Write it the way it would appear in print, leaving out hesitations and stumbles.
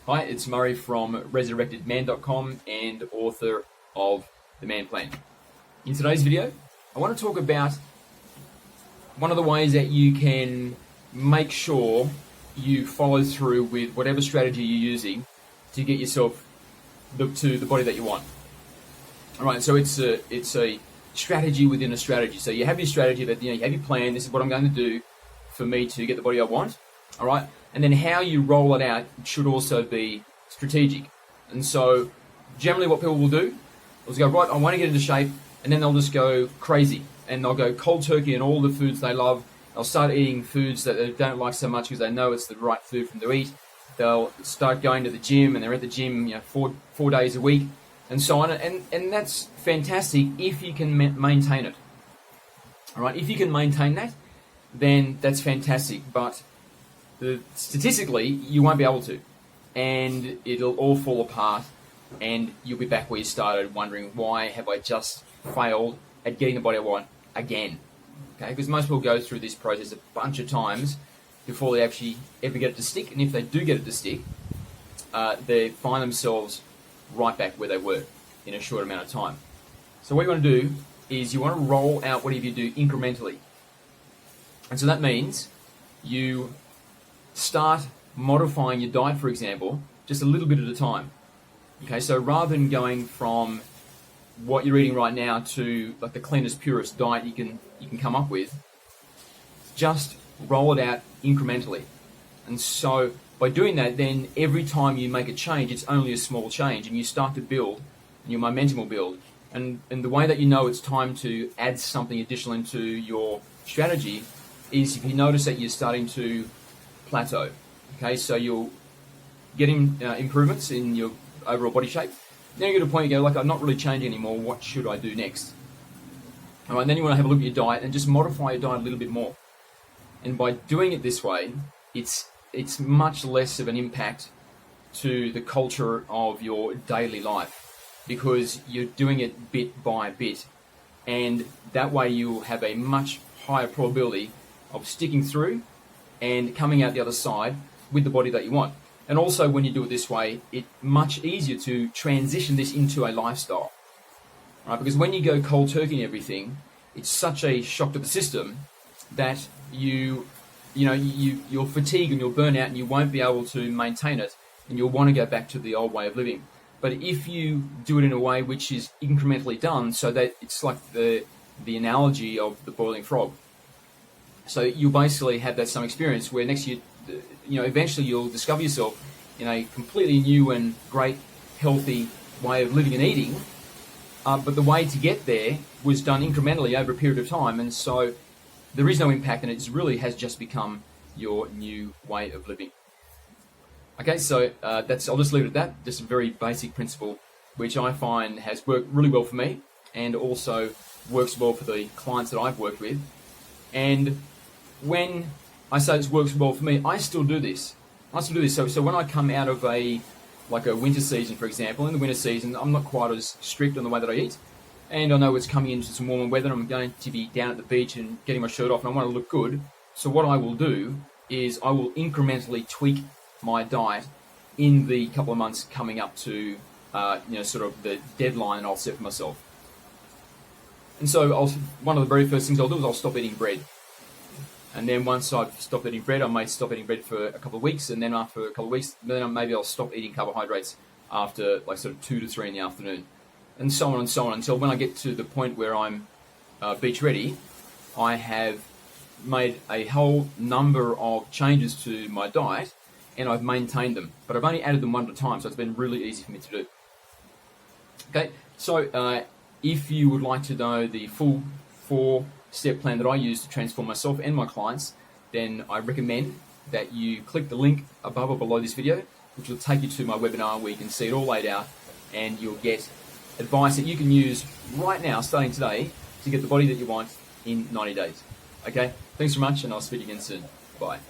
Hi, it's Murray from resurrectedman.com and author of The Man Plan. In today's video, I want to talk about one of the ways that you can make sure you follow through with whatever strategy you're using to get yourself to the body that you want. All right, so it's a strategy within a strategy. So you have your strategy that you have your plan. This is what I'm going to do for me to get the body I want. All right, and then how you roll it out should also be strategic. And so generally what people will do is go, right, I want to get into shape, and then they'll just go crazy and they'll go cold turkey and all the foods they love. They'll start eating foods that they don't like so much because they know it's the right food for them to eat. They'll start going to the gym, and they're at the gym, four days a week, and so on. And that's fantastic if you can maintain it. All right, if you can maintain that, then that's fantastic. But statistically, you won't be able to, and it'll all fall apart, and you'll be back where you started, wondering why have I just failed at getting the body I want again? Okay, because most people go through this process a bunch of times before they actually ever get it to stick, and if they do get it to stick, they find themselves right back where they were in a short amount of time. So what you want to do is you want to roll out whatever you do incrementally, and so that means you start modifying your diet, for example, just a little bit at a time. Okay, so rather than going from what you're eating right now to like the cleanest, purest diet you can come up with, just roll it out incrementally. And so by doing that, then every time you make a change, it's only a small change, and you start to build, and your momentum will build. And the way that you know it's time to add something additional into your strategy is if you notice that you're starting to plateau. Okay, so you're getting improvements in your overall body shape. Then you get to a point you go, like, I'm not really changing anymore. What should I do next? All right, then you want to have a look at your diet and just modify your diet a little bit more. And by doing it this way, it's much less of an impact to the culture of your daily life because you're doing it bit by bit. And that way you'll have a much higher probability of sticking through and coming out the other side with the body that you want. And also when you do it this way, it's much easier to transition this into a lifestyle. Right? Because when you go cold turkey and everything, it's such a shock to the system that you'll fatigue and you'll burn out and you won't be able to maintain it, and you'll want to go back to the old way of living. But if you do it in a way which is incrementally done, so that it's like the analogy of the boiling frog. So you'll basically have that same experience where next year, eventually you'll discover yourself in a completely new and great, healthy way of living and eating. But the way to get there was done incrementally over a period of time, and so there is no impact, and it really has just become your new way of living. Okay, so I'll just leave it at that. Just a very basic principle, which I find has worked really well for me, and also works well for the clients that I've worked with. And when I say this works well for me, I still do this. So when I come out of a winter season, for example, in the winter season, I'm not quite as strict on the way that I eat. And I know it's coming into some warmer weather. I'm going to be down at the beach and getting my shirt off, and I want to look good. So what I will do is I will incrementally tweak my diet in the couple of months coming up to, sort of the deadline I'll set for myself. And so one of the very first things I'll do is I'll stop eating bread. And then once I've stopped eating bread, I may stop eating bread for a couple of weeks, and then after a couple of weeks, then maybe I'll stop eating carbohydrates after sort of 2 to 3 in the afternoon, and so on until when I get to the point where I'm beach ready, I have made a whole number of changes to my diet, and I've maintained them, but I've only added them one at a time, so it's been really easy for me to do. Okay, so if you would like to know the full 4-step plan that I use to transform myself and my clients, then I recommend that you click the link above or below this video, which will take you to my webinar where you can see it all laid out, and you'll get advice that you can use right now, starting today, to get the body that you want in 90 days. Okay, thanks so much, and I'll speak again soon. Bye.